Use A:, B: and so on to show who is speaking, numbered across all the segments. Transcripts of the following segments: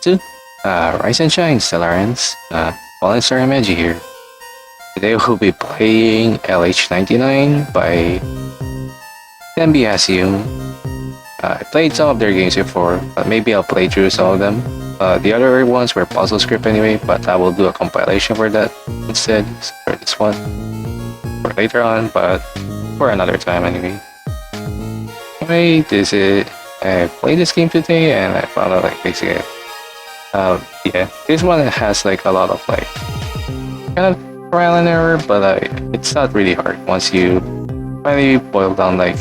A: Two. Rise and Shine, Stellarians. Fallen Star Imagi here. Today we'll be playing LH99 by Tembiasium. I played some of their games before, but maybe I'll play through some of them. The other ones were puzzle script anyway, but I will do a compilation for that instead, for this one. For later on, but for another time anyway. Anyway, I played this game today and I found out like basically yeah, this one has like a lot of like kind of trial and error, but it's not really hard once you finally boil down like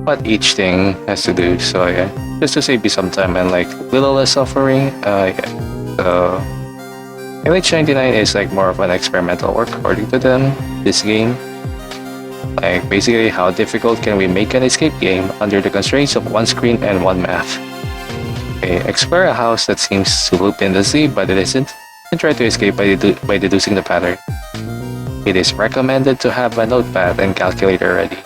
A: what each thing has to do. So yeah, just to save you some time and like little less suffering. Yeah. So LH99 is like more of an experimental work according to them. This game, like basically how difficult can we make an escape game under the constraints of one screen and one map. Okay, explore a house that seems to loop endlessly, but it isn't, and try to escape by deducing the pattern. It is recommended to have a notepad and calculator ready.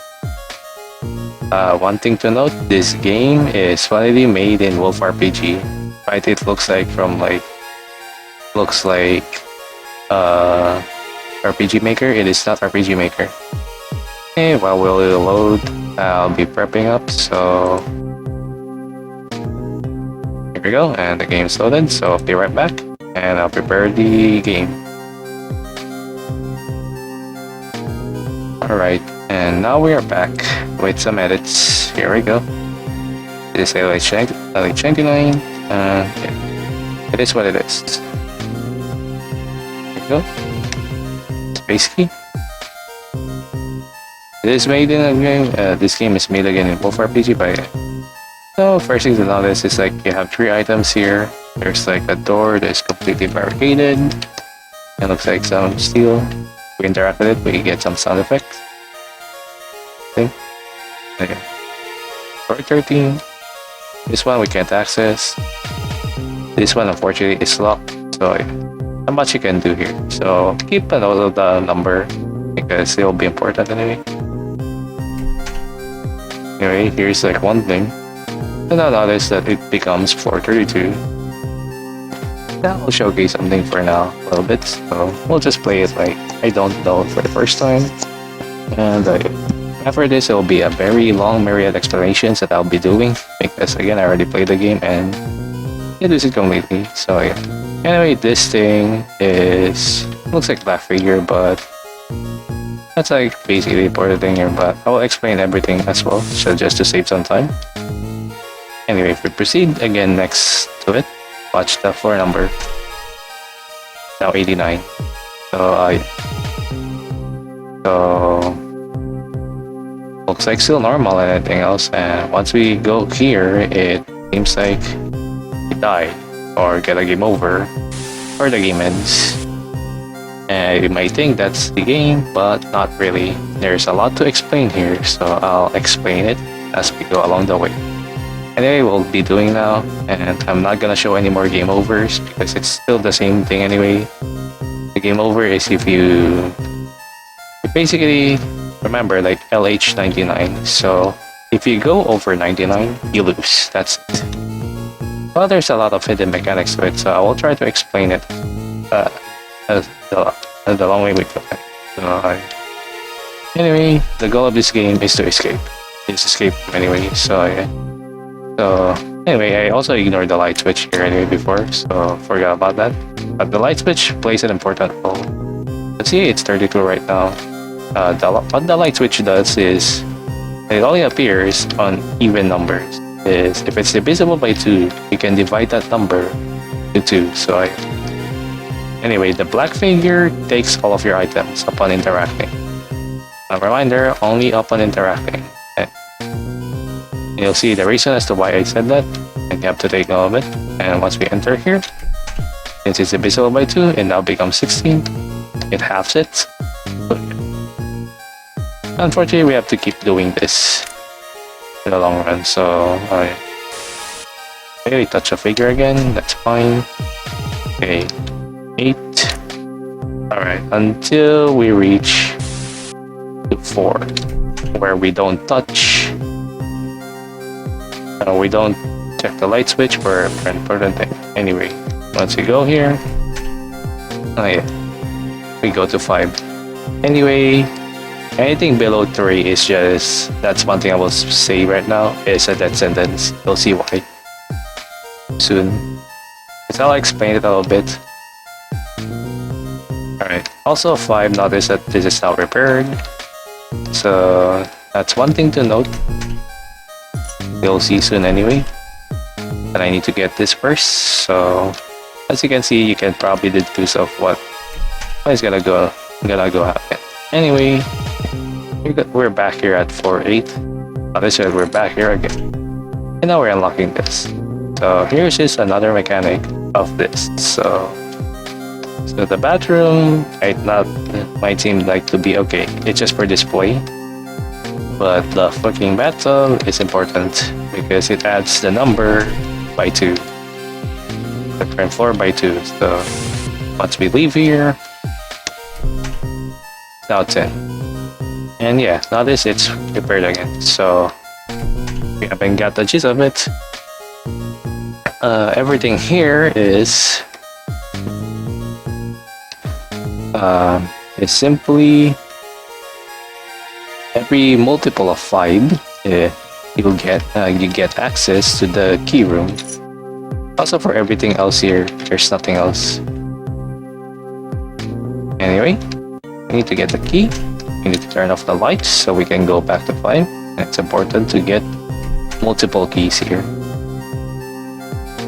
A: One thing to note, this game is finally made in Wolf RPG. Right, it looks like RPG Maker. It is not RPG Maker. Okay, while we'll load, I'll be prepping up, so here we go, and the game's loaded, so I'll be right back, and I'll prepare the game. Alright, and now we are back with some edits. Here we go. This is LH99, yeah. It is what it is. Here we go. Space key. It is made in a game. This game is made again in Wolf RPG by. So first thing to notice is like you have 3 items here. There's like a door that's completely barricaded. It looks like some steel. If we interact with it, we get some sound effects. Okay. Door 13. This one we can't access. This one unfortunately is locked. So not much you can do here. So keep a note of the number because it'll be important anyway. Anyway, here's like one thing. And now notice that it becomes 432. That will showcase something for now, a little bit. So we'll just play it like I don't know for the first time. And after this, it will be a very long myriad explanations that I'll be doing because again, I already played the game and it is it completely. So yeah. Anyway, this thing looks like black figure, but that's like basically the important thing here. But I will explain everything as well, so just to save some time. Anyway, if we proceed again next to it, watch the floor number. Now 89. So looks like still normal and anything else. And once we go here, it seems like we die or get a game over, or the game ends. And you might think that's the game, but not really. There's a lot to explain here, so I'll explain it as we go along the way. Anyway, we'll be doing now, and I'm not gonna show any more game overs because it's still the same thing anyway. The game over is if you basically remember like LH99, so if you go over 99, you lose. That's it. Well, there's a lot of hidden mechanics to it, so I will try to explain it as the long way we go. So, anyway, the goal of this game is to escape. It's escape anyway, so yeah. So anyway, I also ignored the light switch here anyway before, so forgot about that. But the light switch plays an important role. Let's see, it's 32 right now. What the light switch does is it only appears on even numbers. If it's divisible by 2, you can divide that number to 2. So anyway, the black figure takes all of your items upon interacting. A reminder, only upon interacting. You'll see the reason as to why I said that, and you have to take note of it. And once we enter here, since it's divisible by 2, it now becomes 16. It halves it. So, yeah. Unfortunately, we have to keep doing this in the long run, so okay, we touch a figure again, that's fine. Okay, 8. Alright, until we reach to 4, where we don't touch. We don't check the light switch for an important thing. Anyway, once we go here, oh yeah, we go to 5. Anyway, anything below 3 is just, that's one thing I will say right now, is a death sentence. You'll see why soon. So I'll explain it a little bit. Alright, also 5, notice that this is now repaired. So that's one thing to note. You'll see soon anyway. And I need to get this first. So as you can see, you can probably deduce of what is gonna go happen. Anyway, we're back here at 4.8. Notice that we're back here again. And now we're unlocking this. So here's just another mechanic of this. So the bathroom might seem like to be okay. It's just for display. But the fucking bathtub is important because it adds the number by 2. The current floor by 2. So once we leave here, it's now 10. And yeah, notice it's repaired again. So we haven't got the gist of it. Everything here is simply every multiple of 5 you get access to the key room. Also for everything else here, there's nothing else. Anyway, we need to get the key. We need to turn off the lights so we can go back to 5. It's important to get multiple keys here.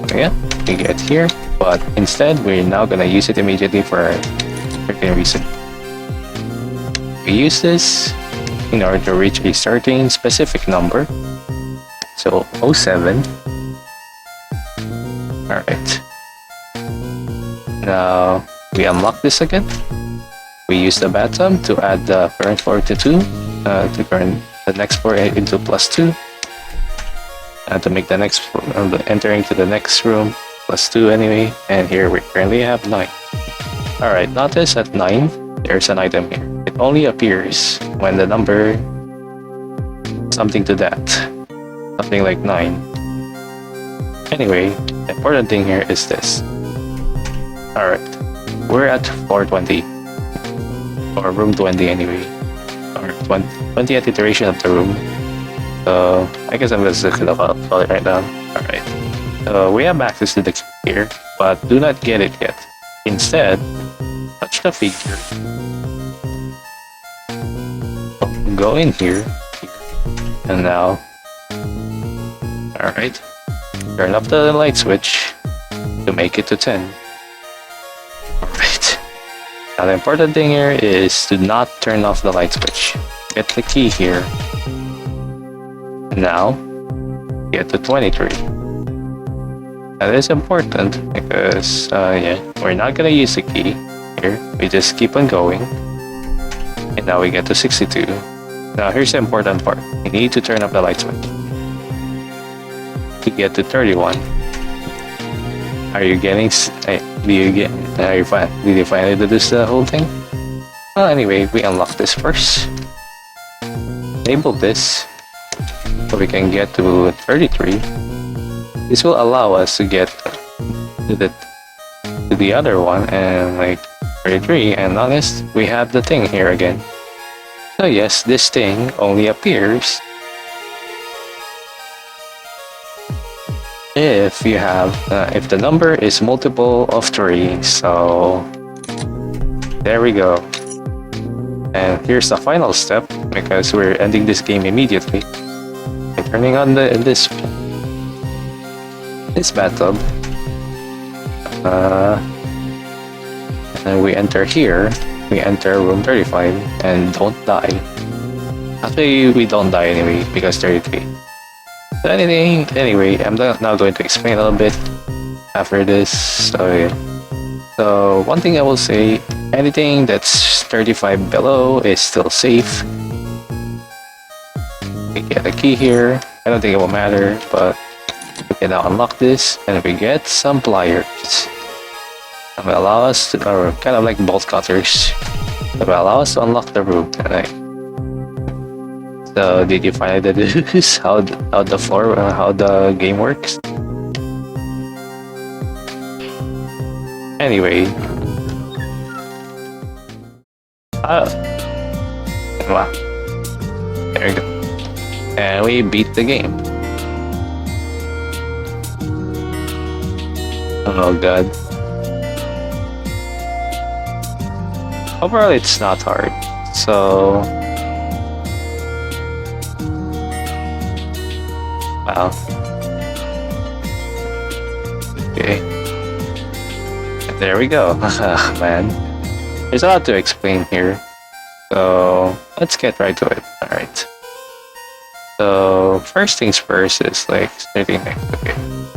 A: Okay, we get here, but instead we're now gonna use it immediately for a certain reason. We use this in order to reach a certain specific number. So 07. Alright. Now we unlock this again. We use the bathtub to add the current floor to 2, to turn the next floor into +2, to make the next entering to the next room +2 anyway. And here we currently have 9. Alright, notice at 9 there's an item here. It only appears when the number something to that, something like 9. Anyway, the important thing here is this. Alright, we're at 420, or room 20 anyway, or 20th iteration of the room. So I guess I'm just looking up it right now. Alright, so we have access to the key here, but do not get it yet. Instead, touch the figure, go in here, and now, alright, turn up the light switch to make it to 10. Alright, now the important thing here is to not turn off the light switch. Get the key here. Now, get to 23. That is important because, yeah, we're not gonna use the key here. We just keep on going. And now we get to 62. Now here's the important part. We need to turn up the light switch to get to 31. Are you getting? Did you finally deduce the whole thing? Well, anyway, we unlock this first. Enable this so we can get to 33. This will allow us to get to the other one and like 33. And notice we have the thing here again. So yes, this thing only appears if you have if the number is multiple of 3. So there we go. And here's the final step because we're ending this game immediately. And turning on this bathtub. And we enter here. We enter room 35 and don't die. Actually, we don't die anyway because 33. So anyway, I'm now going to explain a little bit after this. So yeah. So one thing I will say, anything that's 35 below is still safe. We get a key here. I don't think it will matter, but we can now unlock this and we get some pliers. That will allow us to, or kind of like bolt cutters, that will allow us to unlock the room. So did you finally deduce how the game works? Anyway, wow, there you go, and we beat the game. Oh god. Overall, it's not hard. So, wow. Okay. There we go. Man, there's a lot to explain here. So let's get right to it. All right. So first things first is like starting next. Okay.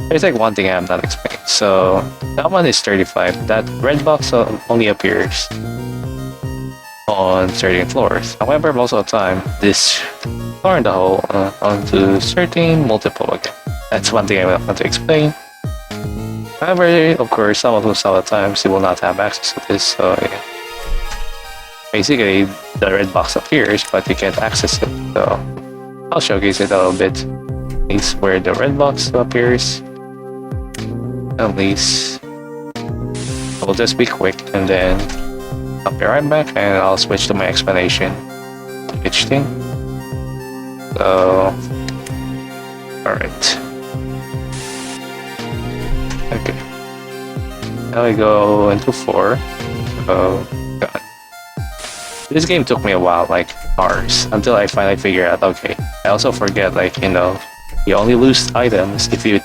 A: There's like one thing I'm not explaining. So that one is 35. That red box only appears on certain floors. However, most of the time, this floor in the hole onto certain multiple again. That's one thing I want to explain. However, of course, some of the times you will not have access to this. So yeah. Basically, the red box appears, but you can't access it. So I'll showcase it a little bit. At least where the red box appears. At least I will just be quick and then I'll be right back and I'll switch to my explanation. Which thing? So, alright. Okay. Now we go into 4. Oh, God. This game took me a while, like hours, until I finally figured out, okay. I also forget, like, you know, you only lose items if you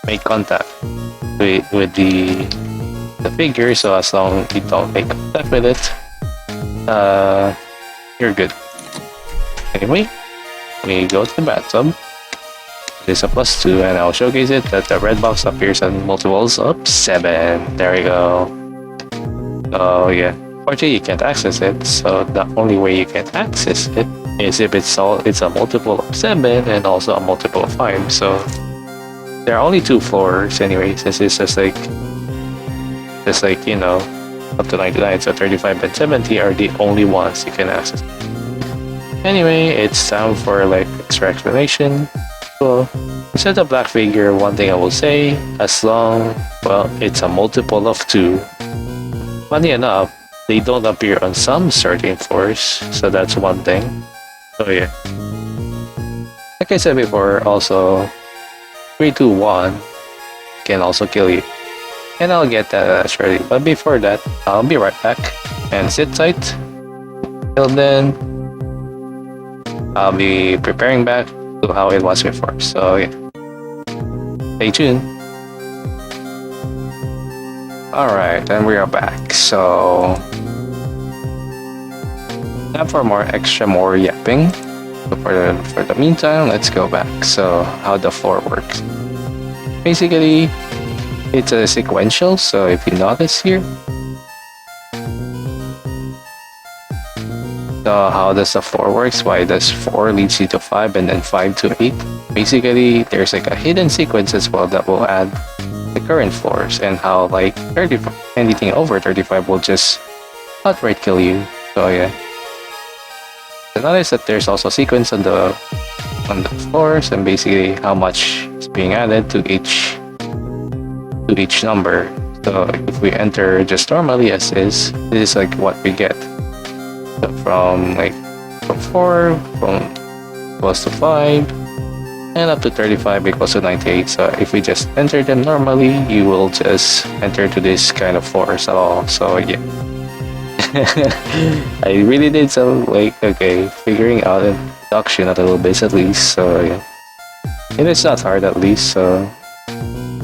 A: make contact with the figure, so as long as you don't make contact with it, you're good. Anyway, we go to the bathtub. It is a +2, and I'll showcase it that the red box appears on multiples of 7. There we go. Oh yeah. Fortunately, you can't access it, so the only way you can access it is if it's a multiple of 7 and also a multiple of 5. So there are only 2 floors anyway, since it's just like you know, up to 99. So 35 and 70 are the only ones you can access. Anyway, it's time for like extra explanation. So instead of black figure, one thing I will say, as long, well, it's a multiple of 2. Funny enough, they don't appear on some certain floors, so that's one thing. So yeah. Like I said before, also 3, 2, 1 can also kill you. And I'll get that shortly. But before that, I'll be right back. And sit tight. Till then, I'll be preparing back to how it was before. So yeah. Stay tuned. Alright, and we are back. So now for more yapping. So for the meantime, let's go back. So how the floor works. Basically, it's a sequential, so if you notice here. So how does the 4 works? Why does 4 leads you to 5 and then 5 to 8? Basically, there's like a hidden sequence as well that will add the current floors, and how like 35, anything over 35 will just outright kill you. So yeah. So notice that there's also a sequence on the floors, and basically how much is being added to each number. So if we enter just normally as is, this is like what we get. So from 4 equals to 5 and up to 35 equals to 98. So if we just enter them normally, you will just enter to this kind of floors at all. So yeah. I really did some figuring out an deduction at a little bit at least. So yeah. And it's not hard at least. So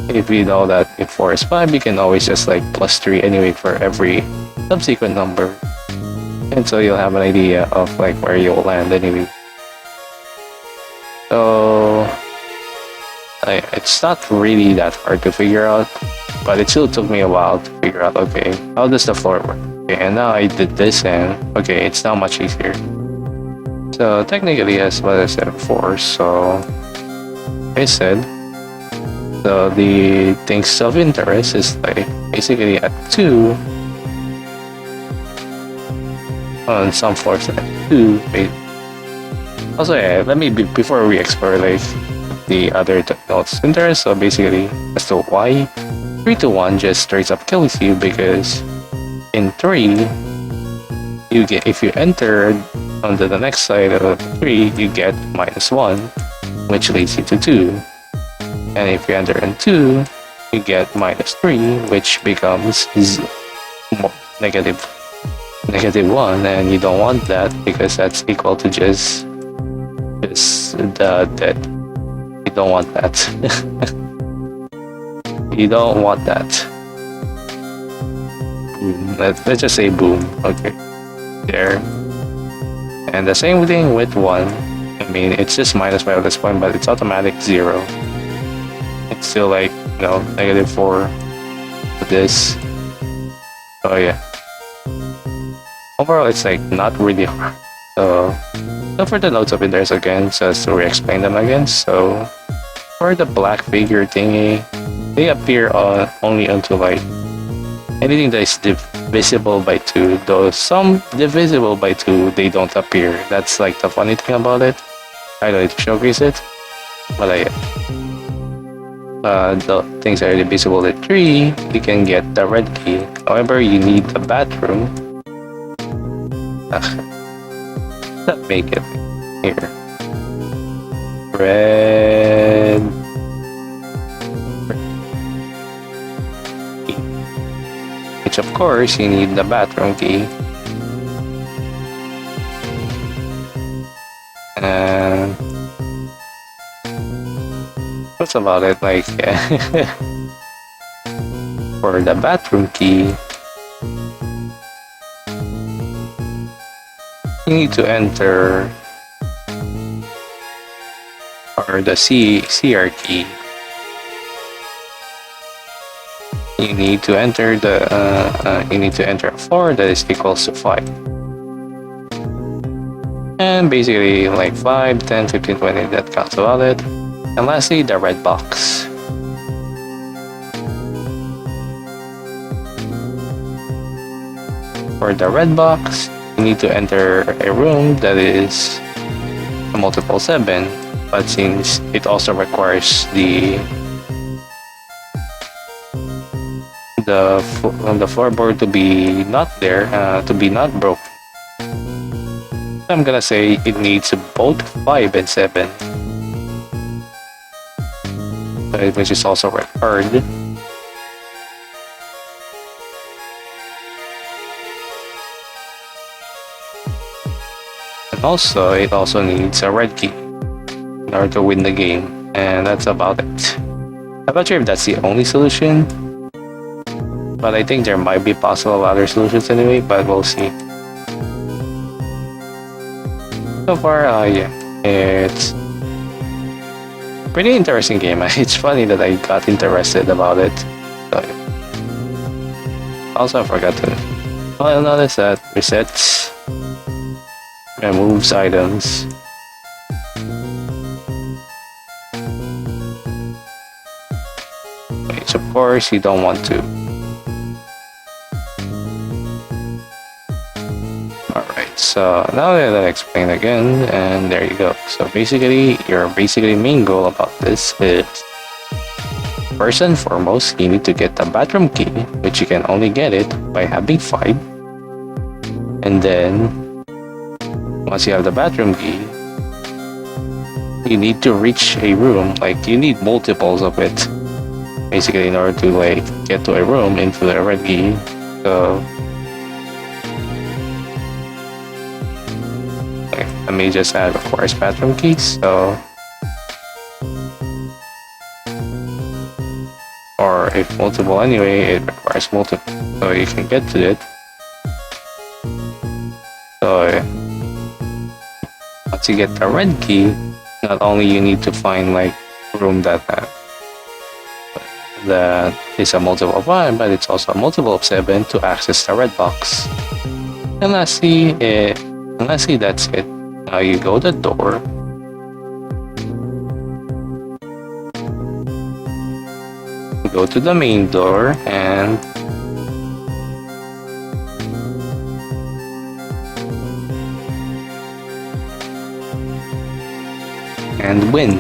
A: if you know that if 4 is 5, you can always just like +3 anyway for every subsequent number. And so you'll have an idea of like where you'll land anyway. So it's not really that hard to figure out, but it still took me a while to figure out, okay, how does the floor work? Okay, and now I did this, and okay, it's now much easier. So technically, as what I said before, so the things of interest is like basically at 2 on some floors at 2. Also, yeah, let me before we explore like the other notes interest. So basically, as to why 3 to 1 just straight up kills you, because in 3, you get, if you enter on the next side of 3, you get -1, which leads you to 2. And if you enter in 2, you get -3, which becomes negative 1, and you don't want that because that's equal to just the dead. You don't want that. You don't want that. Let's just say boom. Okay, there. And the same thing with 1. I mean, it's just -5 at this point, but it's automatic 0. It's still like, you know, -4 with this. Oh yeah. Overall, it's like not really hard. So for the notes of interest again, just to re-explain them again. So for the black figure thingy, they appear only onto like anything that is divisible by 2. Though some divisible by 2, they don't appear. That's like the funny thing about it. I don't need to showcase it, but the things that are divisible at 3, you can get the red key. However, you need the bathroom. Let's make it here. Red. Which of course, you need the bathroom key. And that's about it. Like, for the bathroom key, you need to enter or the CR key. You need to enter the you need to enter a 4 that is equals to 5. And basically like 5, 10, 15, 20, that counts about it. And lastly, the red box. For the red box, you need to enter a room that is a multiple 7, but since it also requires the floorboard to be not there, to be not broken, I'm gonna say it needs both 5 and 7, which is also required. Also, it also needs a red key in order to win the game, and that's about it. I'm not sure if that's the only solution, but I think there might be possible other solutions anyway, but we'll see. So far, yeah, it's a pretty interesting game. It's funny that I got interested about it. So, also, I forgot to notice that resets removes items. Which of course you don't want to. Alright, so now that I explain again, and there you go. So basically, your main goal about this is, first and foremost, you need to get the bathroom key, which you can only get it by having 5. And then once you have the bathroom key, you need to reach a room. Like, you need multiples of it, basically, in order to like get to a room into the red key. So okay, let me just add requires bathroom keys. So, or if multiple anyway, it requires multiple, so you can get to it. So once you get the red key, not only you need to find like a room that is a multiple of 1, but it's also a multiple of 7 to access the red box. And lastly, that's it. Now you go to the door. Go to the main door and win.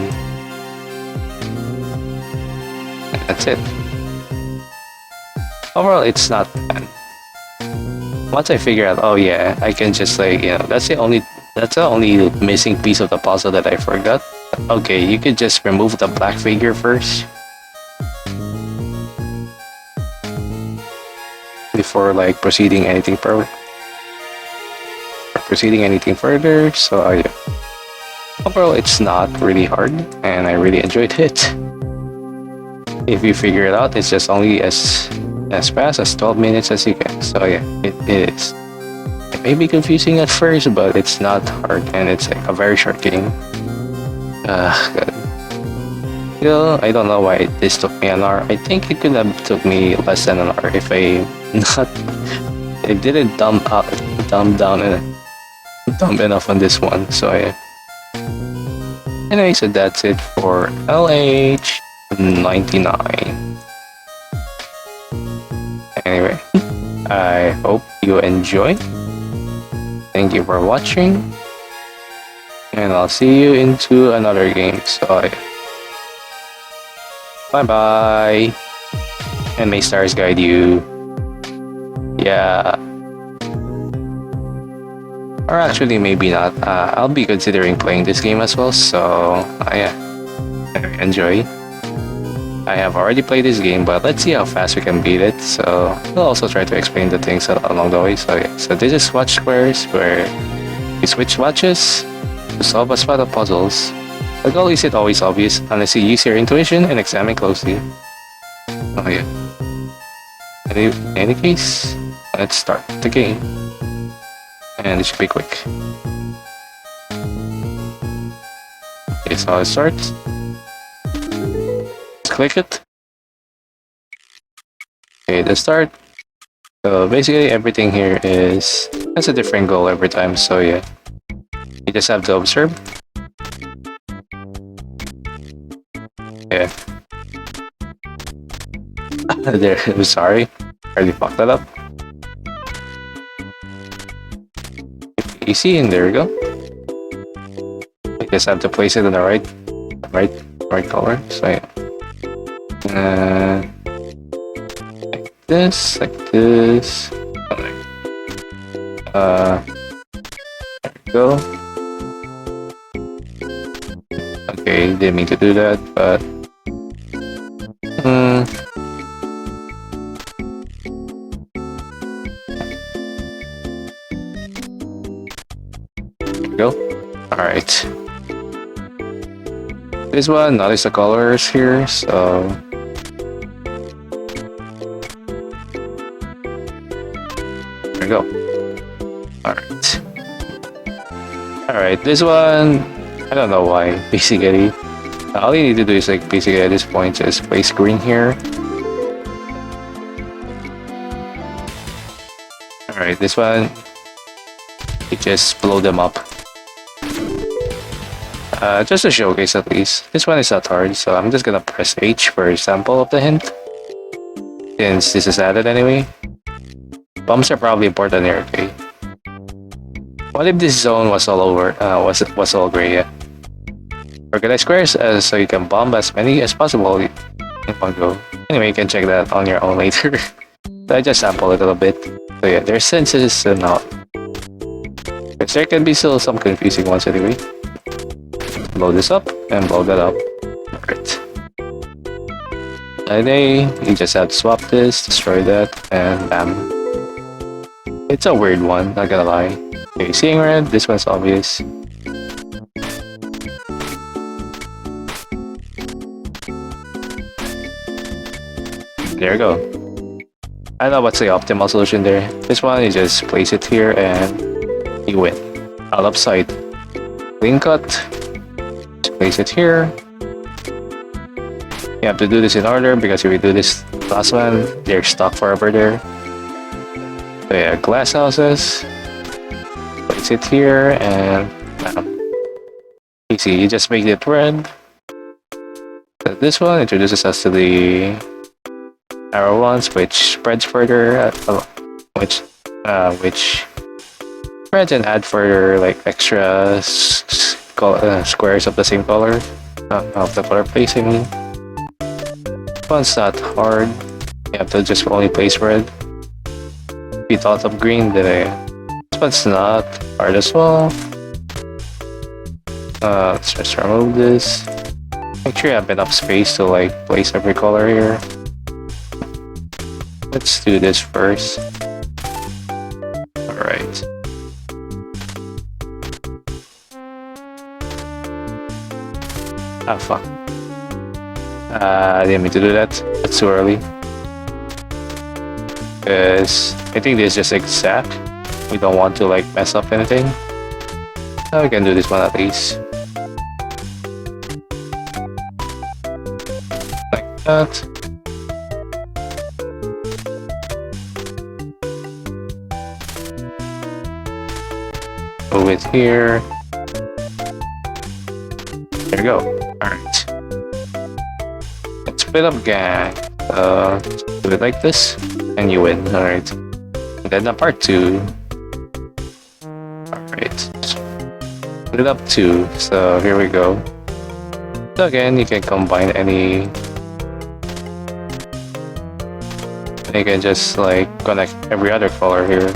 A: And that's it. Overall, it's not bad. Once I figure out, oh yeah, I can just like, that's the only missing piece of the puzzle that I forgot. Okay, you could just remove the black figure first before like proceeding anything further. So yeah. Overall, it's not really hard, and I really enjoyed it. If you figure it out, it's just only as fast as 12 minutes as you can. So yeah, it is. It may be confusing at first, but it's not hard, and it's like a very short game. God. I don't know why this took me an hour. I think it could have took me less than an hour if I didn't dumb down enough on this one. So yeah. Anyway, so that's it for LH99. Anyway, I hope you enjoy. Thank you for watching, and I'll see you into another game. So, bye bye, and may stars guide you. Yeah, or actually maybe not. I'll be considering playing this game as well. So, yeah, enjoy. I have already played this game, but let's see how fast we can beat it. So I'll also try to explain the things along the way. So yeah, so this is Swatch Squares, where you switch swatches to solve a spot of puzzles. The goal isn't always obvious unless you use your intuition and examine closely. Oh yeah. In any case, let's start the game. And it should be quick. Here's how it starts. Click it. Okay, let's start. So basically everything here has a different goal every time, so yeah. You just have to observe. Yeah. There, I'm sorry. I already fucked that up. Easy, and there we go. I just have to place it in the right color, so yeah. Like this. There we go. Okay, didn't mean to do that, but there we go. Alright. This one, notice the colors here, so there we go. Alright, this one, I don't know why, basically. All you need to do is like basically at this point just place green here. Alright, this one, you just blow them up. Just to showcase at least. This one is not hard, so I'm just gonna press H for example of the hint. Since this is added anyway. Bumps are probably important here, okay? What if this zone was all over, was all gray, yeah? Organize squares so you can bomb as many as possible in one go. Anyway, you can check that on your own later. So I just sample it a little bit. So yeah, there's senses and all. Because there can be still some confusing ones anyway. Blow this up and blow that up. Alright. And then you just have to swap this, destroy that, and bam. It's a weird one, not gonna lie. Okay, seeing red, this one's obvious. There you go. I don't know what's the optimal solution there. This one, you just place it here and you win. All upside. Clean cut. Just place it here. You have to do this in order because if you do this last one, they're stuck forever there. So yeah, glass houses. Place it here and easy. You just make it red. So this one introduces us to the arrow ones, which spreads further, which spreads and add further like extra squares of the same color, of the color place. I mean, this one's not hard. You have to just only place red. If you thought of green, then this one's not hard as well. Let's just remove this. Make sure you have enough space to like place every color here. Let's do this first. Alright. Ah, fuck. I didn't mean to do that. That's too early. Because I think this is just exact. We don't want to like mess up anything. Now we can do this one at least. Like that. Move it here. There we go. Alright. Let's split up gang. Do it like this, and you win. Alright. And then part 2. Alright. Split up 2. So here we go. So again, you can combine any. You can just like connect every other color here.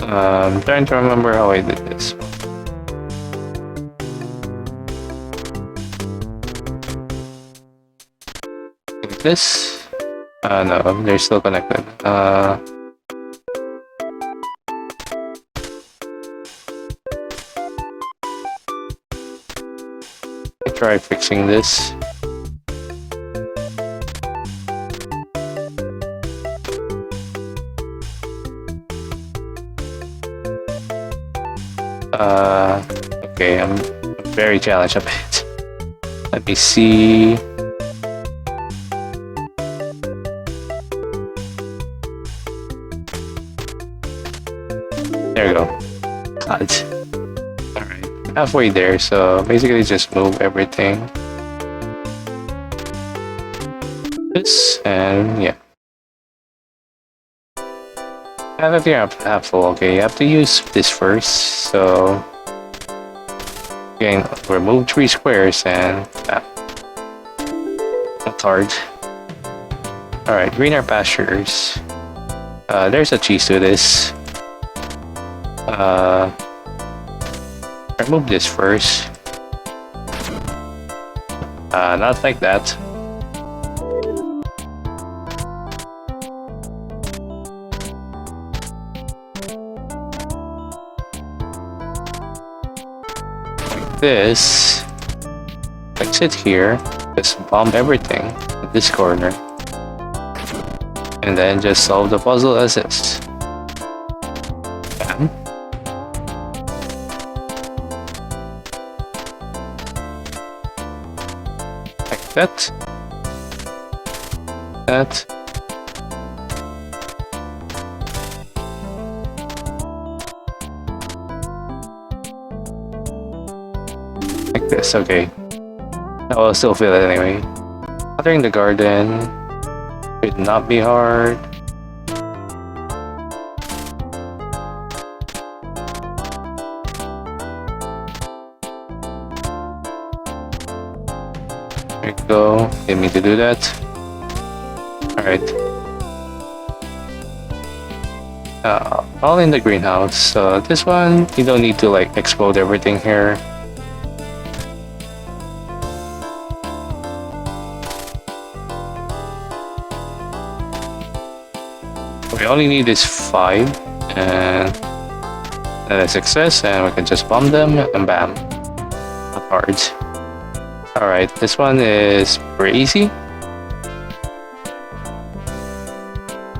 A: I'm trying to remember how I did this. Like this? No, they're still connected. Try fixing this. Okay, I'm very challenged a bit. Let me see. There we go. God. Alright, halfway there, so basically just move everything. This, and yeah. Now that you're half full, okay, you have to use this first, so again, remove 3 squares and that's hard. Alright, greener pastures. There's a cheese to this. Remove this first. Not like that. This, fix it here, just bomb everything in this corner, and then just solve the puzzle as is. Bam. Like that. That. Like this, okay. I will still feel it anyway. Watering the garden should not be hard. There we go. Didn't mean to do that. Alright. All in the greenhouse. So this one, you don't need to like explode everything here. We only need this 5, and then a success, and we can just bomb them, and bam, cards. Alright, this one is pretty easy.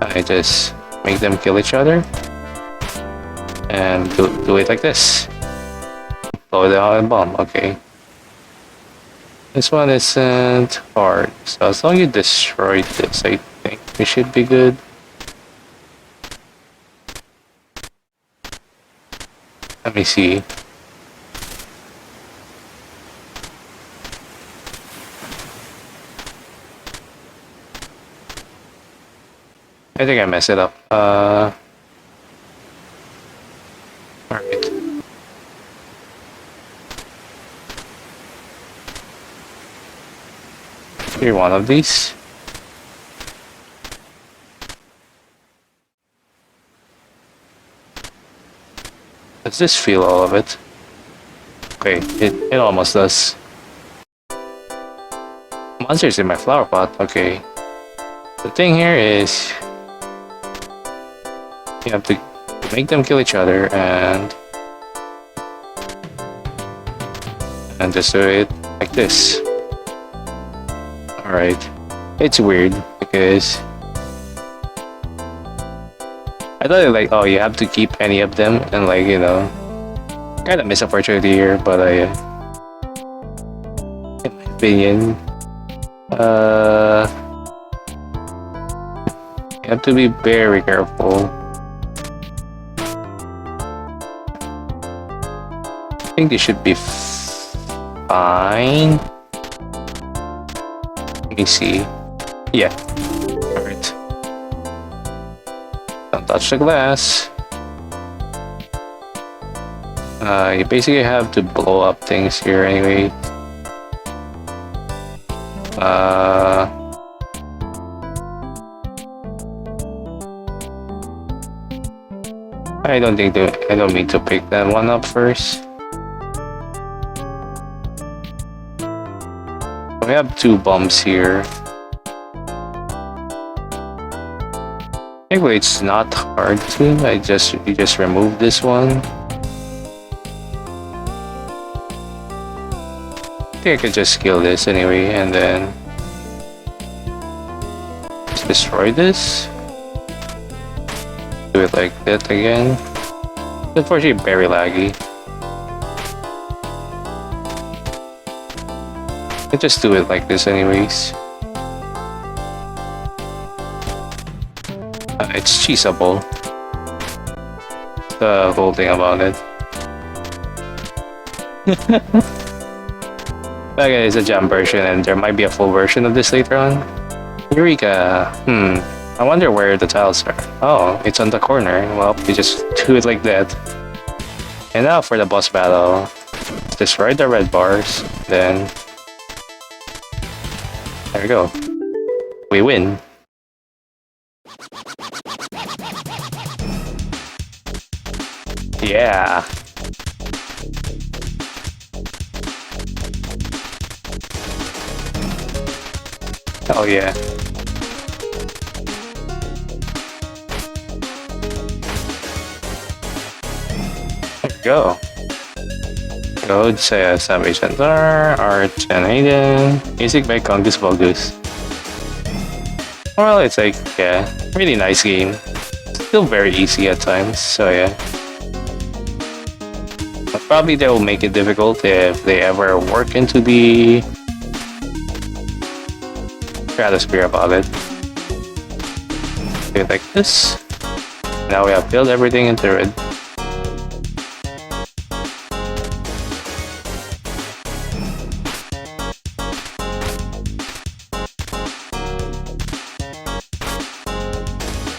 A: I just make them kill each other, and do it like this. Blow it out and bomb, okay. This one isn't hard, so as long as you destroy this, I think we should be good. Let me see. I think I messed it up. Alright. Here, one of these. Does this feel all of it? Okay, it almost does. Monsters in my flower pot. Okay. The thing here is you have to make them kill each other and just do it like this. Alright. It's weird because I thought like, oh, you have to keep any of them and like, you know, kind of miss opportunity here, but in my opinion, you have to be very careful. I think they should be fine. Let me see. Yeah. Alright. Don't touch the glass. You basically have to blow up things here anyway. I don't need to pick that one up first. We have two bombs here. Anyway, it's not hard to. You just remove this one. I think I could just kill this anyway, and then just destroy this. Do it like that again. Unfortunately, very laggy. I just do it like this anyways. It's cheesable. The whole thing about it. Okay, it's a jam version and there might be a full version of this later on. Eureka! I wonder where the tiles are. Oh, it's on the corner. Well, you just do it like that. And now for the boss battle. Destroy the red bars, then there we go. We win. Yeah. Oh yeah. There we go. Code SavageSantar, art and Aiden, music by Congus Bogus. Well, it's like, yeah, really nice game. Still very easy at times, so yeah. But probably they will make it difficult if they ever work into the stratosphere about it. Do it like this. Now we have filled everything into red.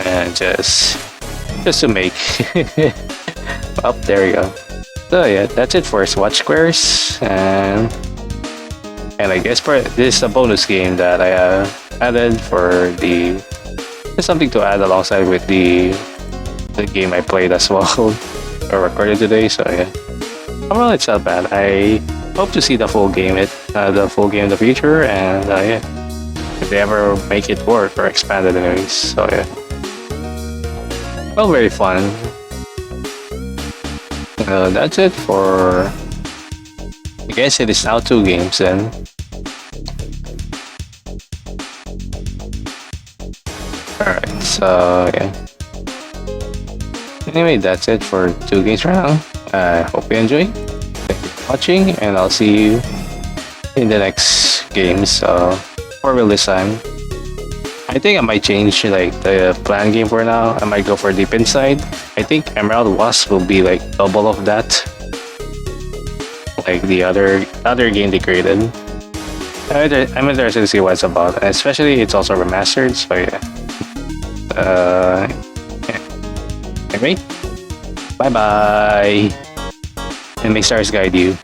A: And just to make up, there we go. So yeah, that's it for Swatch Squares, and I guess this is a bonus game that I added for the something to add alongside with the game I played as well or recorded today. So yeah, overall it's not bad. I hope to see the full game in the future, and yeah, if they ever make it work or expand it anyways. So yeah. Well, very fun. That's it for... I guess it is now 2 games then. Alright, so yeah. Anyway, that's it for 2 games right now. I hope you enjoy. Thank you for watching, and I'll see you in the next games for real this time. I think I might change like the plan game for now. I might go for Deep Inside. I think Emerald Wasp will be like double of that, like the other game they created. I'm interested to see what it's about, and especially it's also remastered. So yeah. Anyway, bye bye, and may stars guide you.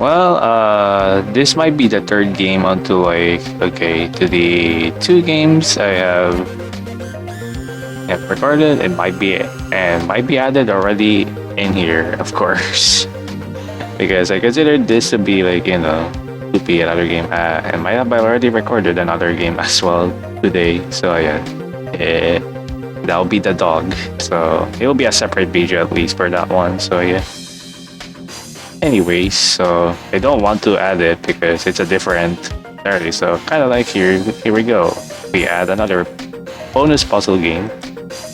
A: Well, this might be the third game onto like, okay, to the 2 games I have recorded. It might be added already in here, of course, because I considered this to be like, you know, to be another game. And might have already recorded another game as well today. So yeah, that'll be the dog. So it'll be a separate video at least for that one. So yeah. Anyways, so I don't want to add it because it's a different area. So kind of like here we go. We add another bonus puzzle game,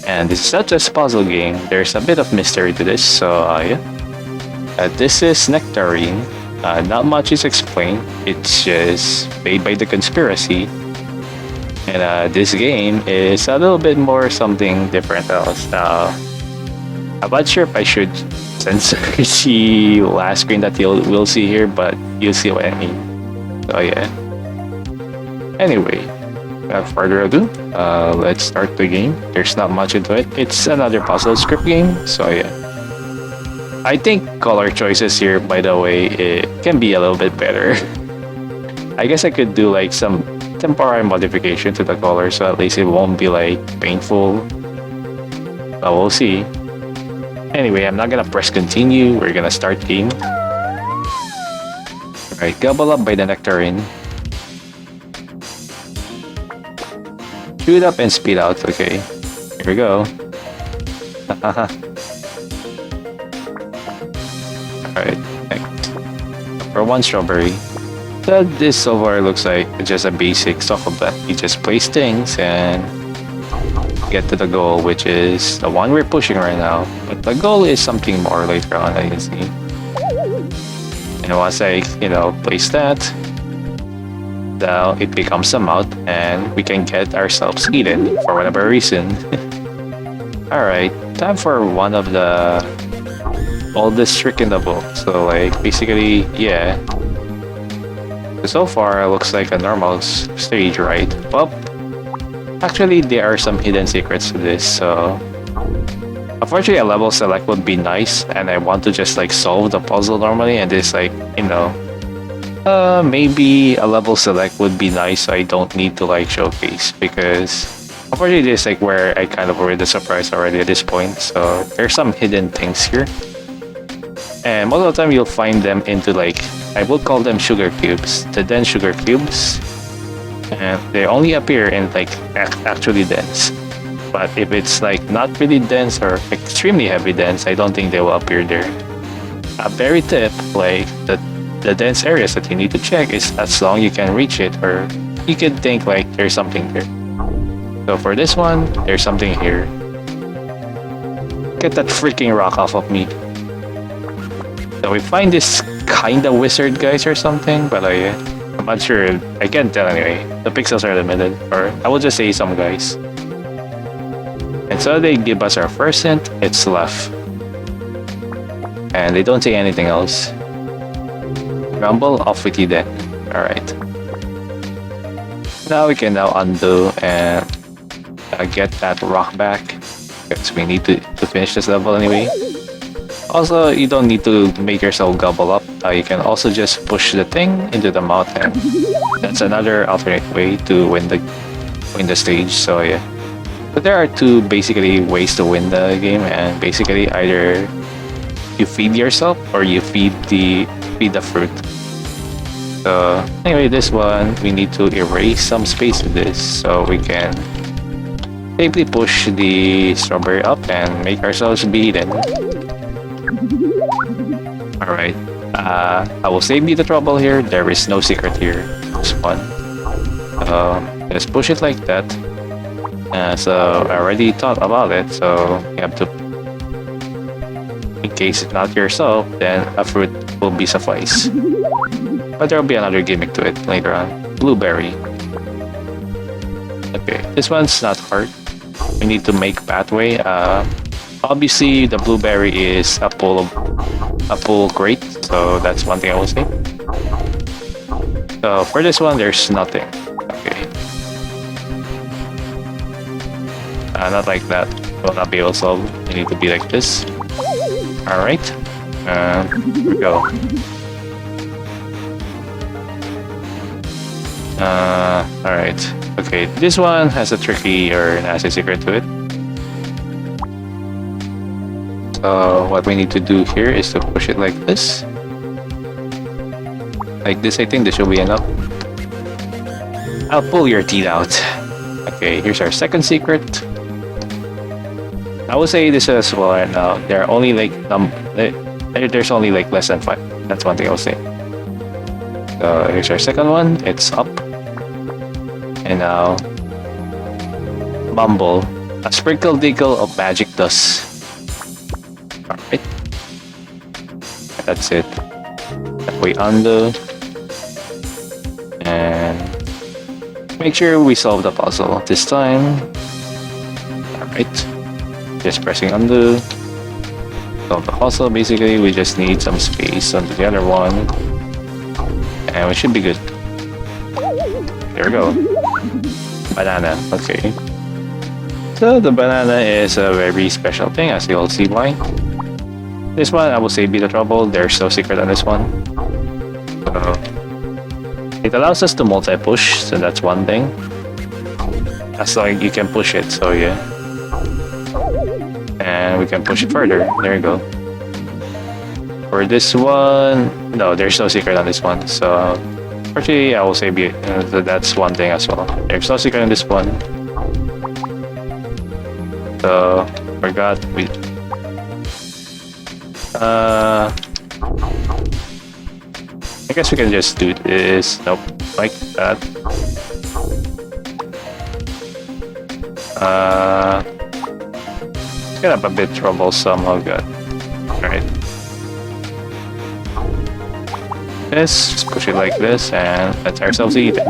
A: and this is not just puzzle game. There's a bit of mystery to this. So yeah, this is Nectarine. Not much is explained. It's just made by the conspiracy, and this game is a little bit more something different else. I'm not sure if I should censor the last screen that we'll see here, but you'll see what I mean. So yeah. Anyway, without further ado, let's start the game. There's not much into it. It's another puzzle script game, so yeah. I think color choices here, by the way, it can be a little bit better. I guess I could do like some temporary modification to the color, so at least it won't be like painful. But we'll see. Anyway, I'm not gonna press continue. We're gonna start game. Alright, gobble up by the nectarine. Shoot up and speed out. Okay, here we go. Alright, next. For 1 strawberry. So this so far looks like just a basic soccer bet. You just place things and get to the goal, which is the one we're pushing right now. But the goal is something more later on, I can see. And once I, you know, place that, now it becomes a mouth, and we can get ourselves eaten for whatever reason. Alright, time for one of the oldest trick in the book. So like, basically, yeah. So far, it looks like a normal stage, right? Well, actually, there are some hidden secrets to this, so unfortunately a level select would be nice, and I want to just like solve the puzzle normally, and this like, you know, maybe a level select would be nice, so I don't need to like showcase, because unfortunately this is like where I kind of already surprised already at this point. So there's some hidden things here, and most of the time you'll find them into like, I would call them sugar cubes, the dense sugar cubes. And they only appear in like actually dense. But if it's like not really dense or extremely heavy dense, I don't think they will appear there. A very tip, like the dense areas that you need to check is as long you can reach it, or you can think like there's something there. So for this one, there's something here. Get that freaking rock off of me. So we find this kind of wizard guys or something, but I'm not sure. I can't tell anyway. The pixels are limited, or I will just say some guys. And so they give us our first hint. It's left, and they don't say anything else. Rumble off with you then. All right. Now we can undo and get that rock back, because we need to finish this level anyway. Also, you don't need to make yourself gobble up. You can also just push the thing into the mouth, and that's another alternate way to win the stage. So yeah, but there are 2 basically ways to win the game, and basically either you feed yourself or you feed the fruit. So anyway, this one we need to erase some space with this, so we can safely push the strawberry up and make ourselves be eaten. Alright, I will save you the trouble here. There is no secret here. This one. Just push it like that. So I already thought about it, so you have to, in case it's not yourself, then a fruit will be suffice. But there will be another gimmick to it later on. Blueberry. Okay, this one's not hard. We need to make pathway. Obviously, the blueberry is a pull crate, so that's one thing I will say. So for this one, there's nothing. Okay. Not like that. Will not be able to solve. You need to be like this. Alright. Here we go. Alright. Okay, this one has a tricky or nasty secret to it. So what we need to do here is to push it like this. Like this, I think this should be enough. I'll pull your teeth out. Okay, here's our second secret. I would say this as well right now. There are only like there's only like less than 5. That's one thing I would say. So here's our second one. It's up. And now mumble. A sprinkle dickle of magic dust. Alright. That's it. We undo. And make sure we solve the puzzle this time. Alright. Just pressing undo. Solve the puzzle. Basically, we just need some space onto the other one. And we should be good. There we go. Banana. Okay. So the banana is a very special thing, as you'll see why. This one, I will say, be the trouble. There's no secret on this one. So it allows us to multi-push, so that's one thing. As long as you can push it, so yeah. And we can push it further. There you go. For this one, no, there's no secret on this one. So, actually, I will say that's one thing as well. There's no secret on this one. So, forgot we. I guess we can just do this. Nope, like that. It's kind of a bit troublesome. Oh god. Alright. Just push it like this and let ourselves eat it.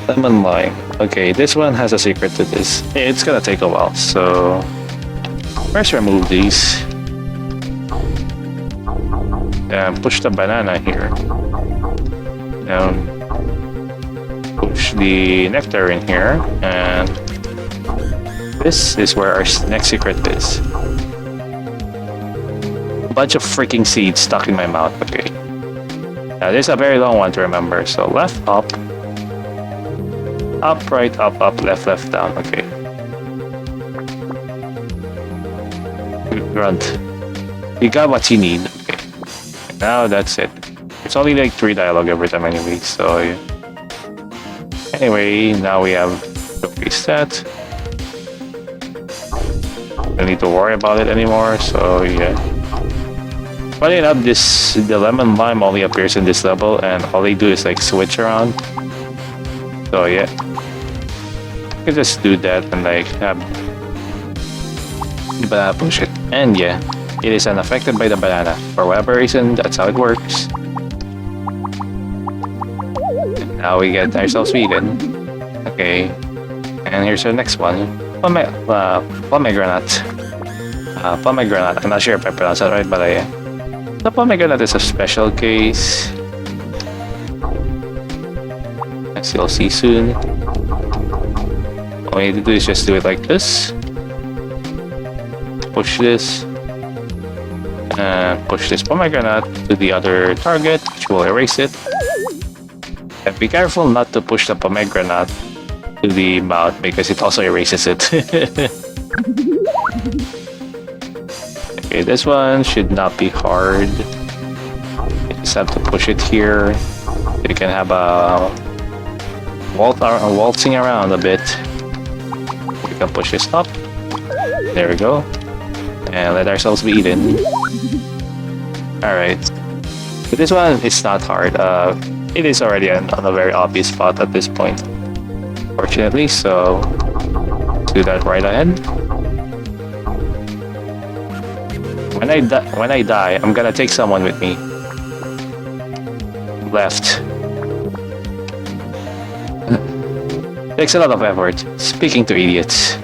A: Lemon lime. Okay, this one has a secret to this. It's gonna take a while, so first remove these. And push the banana here. Now push the nectarine here, and this is where our next secret is. A bunch of freaking seeds stuck in my mouth. Okay. Now this is a very long one to remember. So left, up, right, up, left, down. Okay. Grunt. You got what you need. Okay. Now that's it. It's only like 3 dialogue every time anyway. So yeah. Anyway, now we have showcase that. Don't need to worry about it anymore, so yeah. Funny enough, the lemon lime only appears in this level, and all they do is like switch around. So yeah, you can just do that and like have the banana push it, and yeah, it is unaffected by the banana for whatever reason. That's how it works. And now we get ourselves eaten. Okay, and here's our next one. Pomegranate. Pomegranate. I'm not sure if I pronounced that right, but the pomegranate is a special case. As you'll see soon. All we need to do is just do it like this. Push this. And push this pomegranate to the other target, which will erase it. And be careful not to push the pomegranate to the mouth because it also erases it. Okay, this one should not be hard. You just have to push it here. You can have a waltzing around a bit. We can push this up. There we go. And let ourselves be eaten. Alright. But this one is not hard. It is already on a very obvious spot at this point. Fortunately, so do that right ahead. When I die, I'm gonna take someone with me. Left. Takes a lot of effort. Speaking to idiots.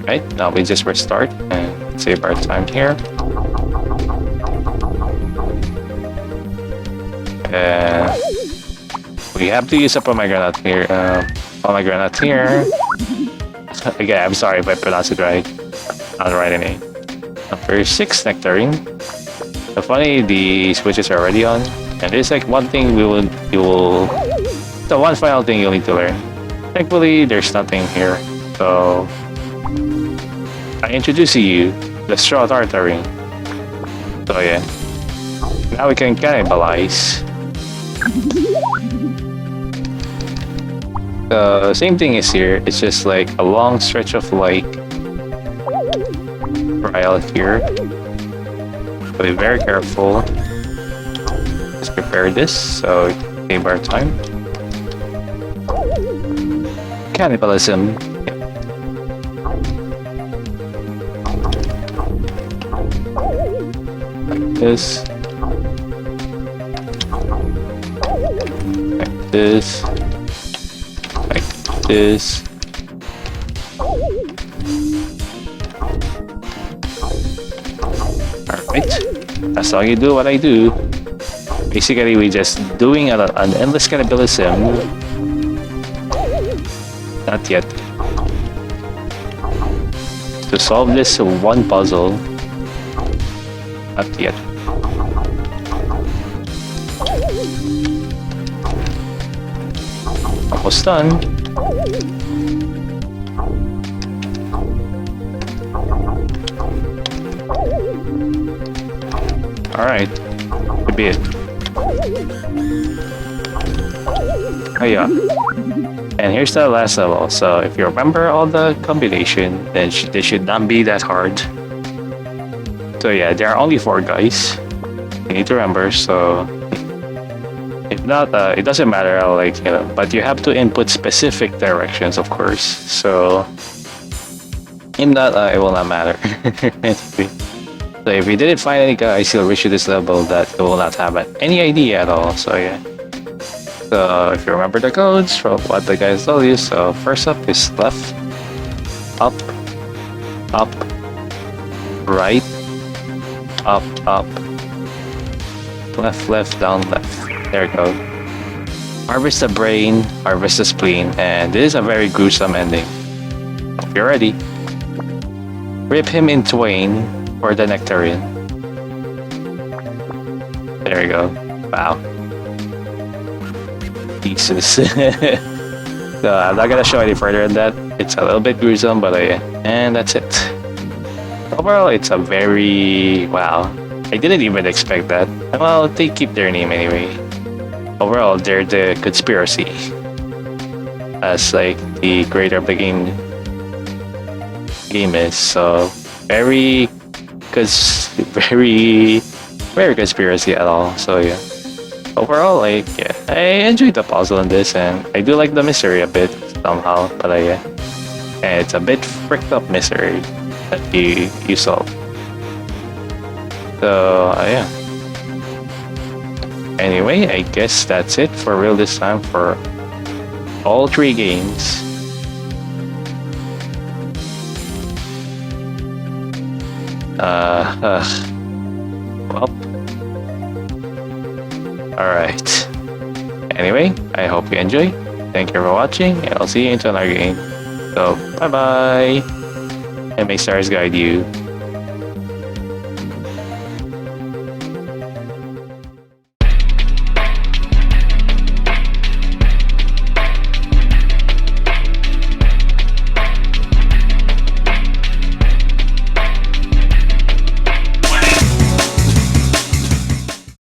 A: Alright, now we just restart and save our time here. We have to use a pomegranate here. Again, I'm sorry if I pronounce it right. Not the right name. Number 6, nectarine. So funny, the switches are already on. And there's like one thing the one final thing you'll need to learn. Thankfully, there's nothing here. So, I introduce to you the straw tartarine. So yeah, now we can cannibalize. The same thing is here. It's just like a long stretch of like trial here. So be very careful. Let's prepare this so save our time. Cannibalism. Like this. Like this. Like this. Alright. That's all you do what I do. Basically, we're just doing an endless cannibalism. Not yet. To solve this one puzzle. Not yet. Almost done. Alright. Could be it. Oh yeah. And here's the last level. So if you remember all the combination, then this should not be that hard. So yeah, there are only 4 guys. You need to remember. So if not, it doesn't matter. But you have to input specific directions, of course. So if not, it will not matter. So if you didn't find any guys you'll reach to this level that you will not have any idea at all. So yeah. So if you remember the codes from what the guys told you, so first up is left, up, up, right, up, up, left, left, down, left. There you go. Harvest the brain, harvest the spleen, and this is a very gruesome ending. Hope you're ready. Rip him in twain for the nectarine. There you go. Wow. Jesus. So I'm not gonna show any further than that. It's a little bit gruesome, but and that's it. Overall, it's a very wow. I didn't even expect that. Well, they keep their name anyway. Overall, they're the conspiracy, as like the creator of the game is. So very conspiracy at all. So yeah. Overall, I enjoyed the puzzle in this, and I do like the mystery a bit somehow. But and it's a bit fricked up mystery that you solve. So yeah. Anyway, I guess that's it for real this time for all 3 games. Well. Alright. Anyway, I hope you enjoy. Thank you for watching, and I'll see you into another game. So, bye bye. And may stars guide you.